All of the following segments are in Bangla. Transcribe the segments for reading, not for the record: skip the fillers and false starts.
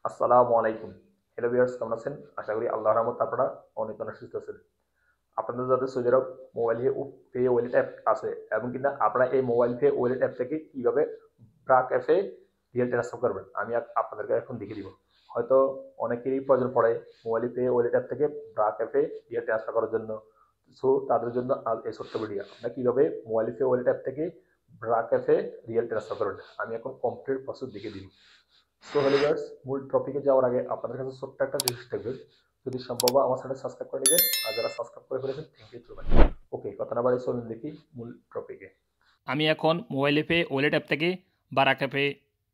আসসালামু আলাইকুম। হ্যালো ভিউয়ার্স, কেমন আছেন? আশা করি আল্লাহর রহমতে আপনারা অনেক অনেক সুস্থ আছেন। আপনাদের যাদের সৌদি আরব মোবাইল পে ওয়ালেট অ্যাপ আছে এবং কিনা আপনারা এই মোবাইল পে ওয়ালেট অ্যাপ থেকে কিভাবে ব্রাক অ্যাপে রিয়েল ট্রান্সফার করবেন আমি আপনাদেরকে এখন দেখিয়ে দিব। হয়তো অনেকেরই প্রয়োজন পড়ে মোবাইল পে ওয়ালেট অ্যাপ থেকে ব্রাক অ্যাপে রিয়েল ট্রান্সফার করার জন্য। সো তাদের জন্য আজ এই ছোট্ট ভিডিও, আপনারা কিভাবে মোবাইল পে ওয়ালেট অ্যাপ থেকে ব্রাক অ্যাপে রিয়েল ট্রান্সফার করবেন আমি এখন কমপ্লিট প্রসেস দেখিয়ে দিব। সো হ্যালো ভিউয়ার্স, মূল টপিকে যাওয়ার আগে আপনাদের কাছে ছোট্ট একটা রিকোয়েস্ট থাকবে, যদি সম্ভব হয় আমার চ্যানেল সাবস্ক্রাইব করে নেবেন, আর যারা সাবস্ক্রাইব করে ফেলেছেন থ্যাংক ইউ সো মাচ। ওকে, কথা না বাড়িয়ে চলুন দেখি মূল টপিকে। আমি এখন মোবাইল অ্যাপে ওয়ালেট অ্যাপ থেকে বারাক অ্যাপে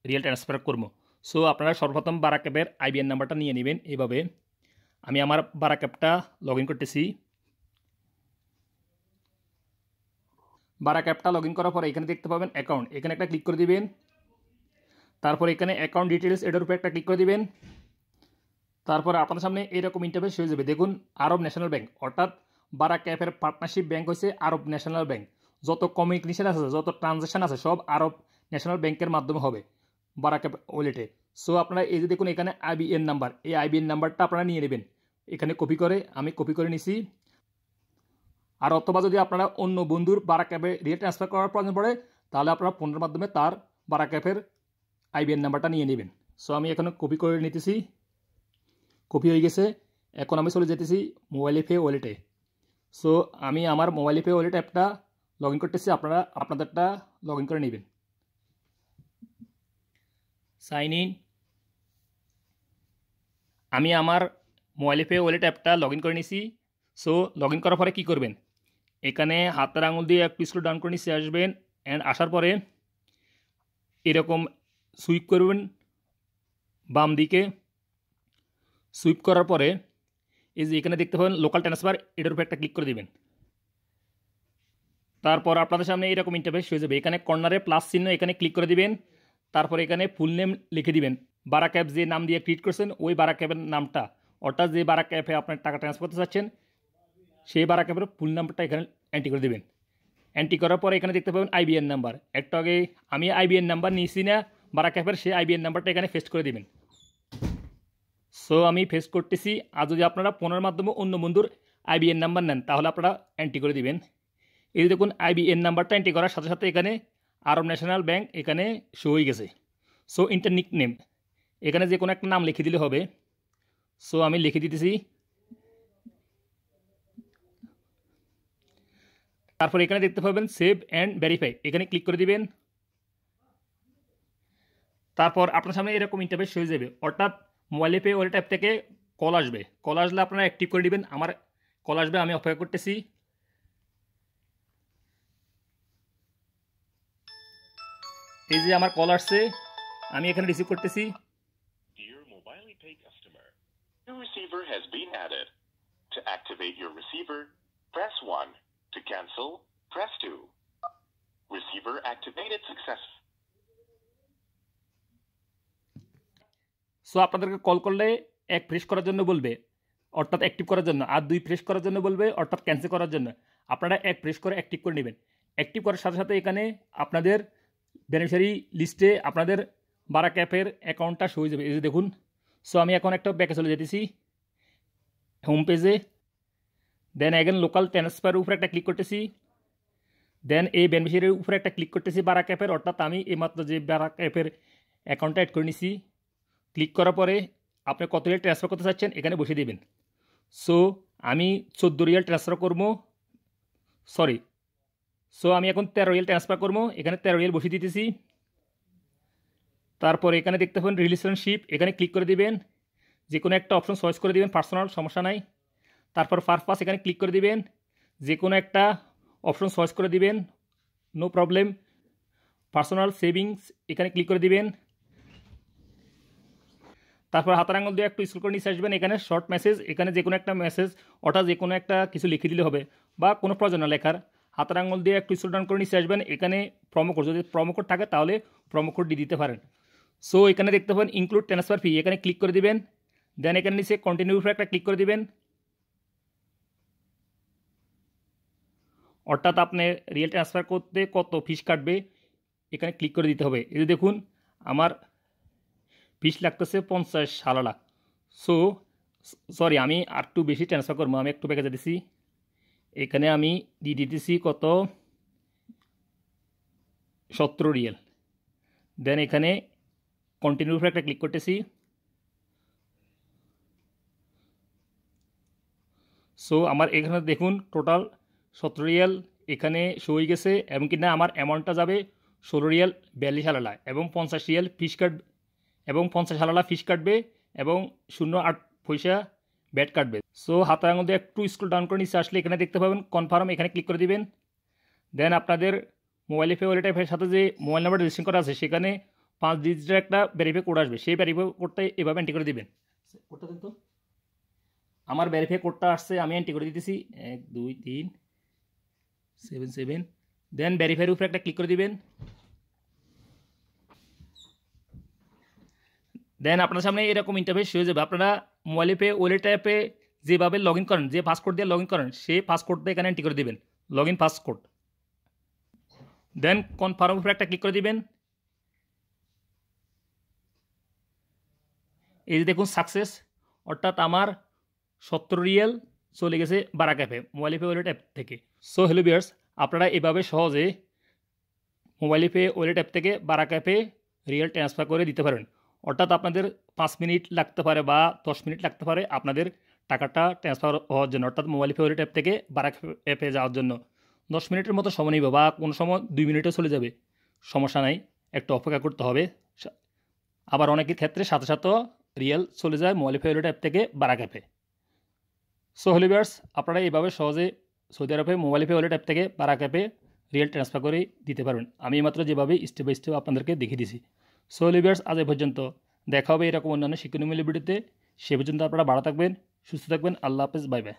রিয়েল ট্রান্সফার করব। সো আপনারা সর্বপ্রথম বারাক অ্যাপের আইবিএন নাম্বারটা নিয়ে নেবেন। এইভাবে আমি আমার বারাক অ্যাপটা লগ ইন করতেছি। বারাক অ্যাপটা লগ ইন করার পরে এখানে দেখতে পাবেন অ্যাকাউন্ট, এখানে একটা ক্লিক করে দিবেন। তারপর এখানে অ্যাকাউন্ট ডিটেলস এটার উপরে একটা ক্লিক করে দিবেন। তারপরে আপনাদের সামনে এরকম ইন্টারফেস হয়ে যাবে। দেখুন আরব ন্যাশনাল ব্যাংক, অর্থাৎ বারাক অ্যাপের পার্টনারশিপ ব্যাংক হচ্ছে আরব ন্যাশনাল ব্যাংক। যত কমিউনিকেশন আছে, যত ট্রানজ্যাকশন আছে সব আরব ন্যাশনাল ব্যাংকের মাধ্যমে হবে বারাক অ্যাপ ওয়ালেটে। সো আপনারা এই যে দেখুন এখানে আইবিএন নাম্বার, এই আইবিএন নাম্বারটা আপনারা নিয়ে নেবেন। এখানে কপি করে আমি কপি করে নিছি। আর অথবা যদি আপনারা অন্য বন্ধুর বারাক অ্যাপে রিয়েল ট্রান্সফার করার প্রয়োজন পড়ে তাহলে আপনারা ফোনের মাধ্যমে তার বারাক অ্যাপের আইবিএন নাম্বারটা নিয়ে নেবেন। সো আমি এখানে কপি করে নিতেছি, কপি হয়ে গেছে। এখন আমি চলে যেতেছি মোবাইল পে ওয়ালেটে। সো আমি আমার মোবাইল পে ওয়ালেট অ্যাপটা লগ ইন করতেছি, আপনারা আপনাদেরটা লগ ইন করে নেবেন। Sign in. আমি আমার মোবাইল পে ওয়ালেট অ্যাপটা লগ ইন করে নিছি। সো লগ ইন করার পরে কী করবেন, এখানে হাতের আঙুল দিয়ে একটু স্ক্রল ডাউন করে নিচে আসবেন। অ্যান্ড আসার পরে এরকম সুইপ করবেন বাম দিকে। সুইপ করার পরে এই যে এখানে দেখতে পাবেন লোকাল ট্রান্সফার, এটার উপরে একটা ক্লিক করে দিবেন। তারপর আপনাদের সামনে এরকম ইন্টারফেস হয়ে যাবে। এখানে কর্নারে প্লাস চিহ্ন, এখানে ক্লিক করে দিবেন। তারপর এখানে ফুল নেম লিখে দিবেন। বারাক অ্যাপ যে নাম দিয়ে ক্রিয়েট করছেন ওই বারাক অ্যাপের নামটা, অর্থাৎ যে বারাক অ্যাপে আপনার টাকা ট্রান্সফার করতে চাচ্ছেন সেই বারাক অ্যাপের ফুল নাম্বারটা এখানে এন্ট্রি করে দেবেন। এন্ট্রি করার পরে এখানে দেখতে পাবেন আইবিএন নাম্বার। একটু আগে আমি আইবিএন নাম্বার নিয়েছি না বারাক অ্যাপের, সেই আইবিএন নাম্বারটা এখানে পেস্ট করে দিবেন। সো আমি পেস্ট করতেছি। আর যদি আপনারা ফোনের মাধ্যমে অন্য বন্ধুর আইবিএন নাম্বার নেন তাহলে আপনারা এন্ট্রি করে দিবেন। এই যে দেখুন আইবিএন নাম্বারটা এন্ট্রি করার সাথে সাথে এখানে আরব ন্যাশনাল ব্যাংক এখানে শো হয়ে গেছে। সো ইন্টার নিক নেম, এখানে যে কোনো একটা নাম লিখে দিলে হবে। সো আমি লিখে দিতেছি। তারপর এখানে দেখতে পাবেন সেভ অ্যান্ড ভেরিফাই, এখানে ক্লিক করে দিবেন। তারপর আপনার সামনে এরকম ইন্টারফেস হয়ে যাবে, অর্থাৎ মোবাইলে পে ওয়ালেট অ্যাপ থেকে কল আসবে। কল আসলে আপনারা অ্যাক্টিভ করে দিবেন। আমার কল আসবে, আমি অপেক্ষা করতেছি। এই যে আমার কল আসছে, আমি এখানে রিসিভ করতেছি। Dear MobilePay customer, your receiver has been added. To activate your receiver, press 1. To cancel, press 2. Receiver activated successfully. So আপনাদেরকে কল করলে এক প্রেস করার জন্য বলবে, অর্থাৎ অ্যাক্টিভ করার জন্য, আর দুই প্রেস করার জন্য বলবে, অর্থাৎ ক্যান্সেল করার জন্য। আপনারা এক প্রেস করে অ্যাক্টিভ করে নেবেন। অ্যাক্টিভ করার সাথে সাথে এখানে আপনাদের বেনিফিশিয়ারি লিস্টে আপনাদের বারাক অ্যাপের অ্যাকাউন্টটা শো হয়ে যাবে। এই যে দেখুন। সো আমি এখন একটা ব্যাকে চলে যেতেছি হোম পেজে। দেন এগেন লোকাল ট্রান্সফারের উপরে একটা ক্লিক করতেছি। দেন এই বেনিফিশিয়ারির উপরে একটা ক্লিক করতেছি বারাক অ্যাপের, অর্থাৎ আমি এইমাত্র যে বারাক অ্যাপের অ্যাকাউন্টটা অ্যাড করে নিছি। ক্লিক করার পরে আপনি কত রিয়াল ট্রান্সফার করতে চাচ্ছেন এখানে বসিয়ে দেবেন। সো আমি 14 রিয়াল ট্রান্সফার করবো, সো আমি এখন 13 রিয়াল ট্রান্সফার করবো, এখানে 13 রিয়াল বসিয়ে দিতেছি। তারপর এখানে দেখতে পাবেন রিলেশনশিপ, এখানে ক্লিক করে দিবেন। যে কোনো একটা অপশন চয়েস করে দিবেন, পার্সোনাল সমস্যা নাই। তারপর পারপাস এখানে ক্লিক করে দিবেন। যে কোনো একটা অপশন চয়েস করে দিবেন, নো প্রবলেম। পার্সোনাল সেভিংস এখানে ক্লিক করে দিবেন। তারপর হাতের আঙুল দিয়ে একটু স্ক্রল করে নিচে আসবেন, এখানে শর্ট মেসেজ, এখানে যে কোনো একটা মেসেজ অর্থাৎ যে কোনো একটা কিছু লিখে দিলে হবে বা কোনো প্রয়োজন না লেখার। হাতের আঙুল দিয়ে একটু স্ক্রল ডাউন করে নিচে আসবেন, এখানে প্রোমো কোড, যদি প্রোমো কোড থাকে তাহলে প্রোমো কোড দিয়ে দিতে পারেন। সো এখানে দেখতে পাবেন ইনক্লুড ট্রান্সফার ফি, এখানে ক্লিক করে দিবেন। দেন এখানে নিচে কন্টিনিউ উপরে একটা ক্লিক করে দিবেন, অর্থাৎ আপনি রিয়েল ট্রান্সফার করতে কত ফিস কাটবে এখানে ক্লিক করে দিতে হবে। এই যে দেখুন আমার ফিস লাগতেছে 50 হালালা। সো সরি, আমি আর একটু বেশি ট্রান্সফার করবো। আমি একটু প্যাকেজে দিছি, এখানে আমি দিয়ে দিতেছি কত 17 রিয়েল। দেন এখানে কন্টিনিউর উপরে একটা ক্লিক করতেছি। সো আমার এখানে দেখুন টোটাল 17 রিয়াল এখানে শো হয়ে গেছে, এবং কিনা আমার অ্যামাউন্টটা যাবে 16 রিয়াল 42 হালালা, এবং 50 রিয়াল ফিস কাটবে, এবং 50 হালালা ফিস কাটবে, এবং 0.8 পয়সা ব্যাট কাটবে। সো হাতের আঙুল দিয়ে একটু স্ক্রল ডাউন করে নিচে আসলে এখানে দেখতে পাবেন কনফার্ম, এখানে ক্লিক করে দিবেন। দেন আপনাদের মোবাইল পে ওয়ালেট অ্যাপের সাথে যে মোবাইল নাম্বার রেজিস্ট্রেশন করা আছে সেখানে 5 ডিজিটের একটা ভেরিফাই কোড আসবে, সেই ভেরিফাই কোডটা এভাবে এন্ট্রি করে দিবেন। কোডটা কিন্তু আমার ভেরিফাই কোডটা আসছে, আমি এন্ট্রি করে দিতেছি 123777। দেন ভেরিফাইয়ের উপরে একটা ক্লিক করে দিবেন। দেন আপনার সামনে এরকম ইন্টারফেস হয়ে যাবে। আপনারা মোবাইল পে ওয়ালেট অ্যাপে যেভাবে লগ ইন করেন, যে পাসকোড দিয়ে লগ ইন করেন, সেই পাসকোডটা এখানে এন্ট্রি করে দিবেন, log in passcode. Then confirm উপরে একটা ক্লিক করে দিবেন। এই যে দেখুন সাকসেস, অর্থাৎ আমার 17 রিয়েল চলে গেছে বারাক অ্যাপে, মোবাইল পে ওয়ালেট অ্যাপ থেকে। সো হ্যালো ভিউয়ার্স, আপনারা এভাবে সহজে মোবাইল পে ওয়ালেট অ্যাপ থেকে বারাক অ্যাপে রিয়েল ট্রান্সফার করে দিতে পারেন। অর্থাৎ আপনাদের 5 মিনিট লাগতে পারে বা 10 মিনিট লাগতে পারে আপনাদের টাকাটা ট্রান্সফার হওয়ার জন্য, অর্থাৎ মোবাইল পে ওয়ালেট অ্যাপ থেকে বারাক অ্যাপে যাওয়ার জন্য 10 মিনিটের মতো সময় নেবে, বা কোনো সময় 2 মিনিটও চলে যাবে, সমস্যা নাই, একটু অপেক্ষা করতে হবে। আবার অনেকের ক্ষেত্রে সাথে সাথে রিয়েল চলে যায় মোবাইল পে ওয়ালেট অ্যাপ থেকে বারাক অ্যাপে। সো হ্যালো ভিউয়ার্স, আপনারা এইভাবে সহজে সৌদি আরবে মোবাইল পে ওয়ালেট অ্যাপ থেকে বারাক অ্যাপে রিয়েল ট্রান্সফার করে দিতে পারবেন। আমি মাত্র যেভাবে স্টেপ বাই স্টেপ আপনাদেরকে দেখিয়ে দিছি। সো হ্যালো ভিউয়ার্স, আজ এ পর্যন্ত, দেখা হবে এরকম অন্যান্য শিক্ষণীয় ভিডিওতে। সে পর্যন্ত আপনারা ভালো থাকবেন, সুস্থ থাকবেন। আল্লাহ হাফেজ, বাই বাই।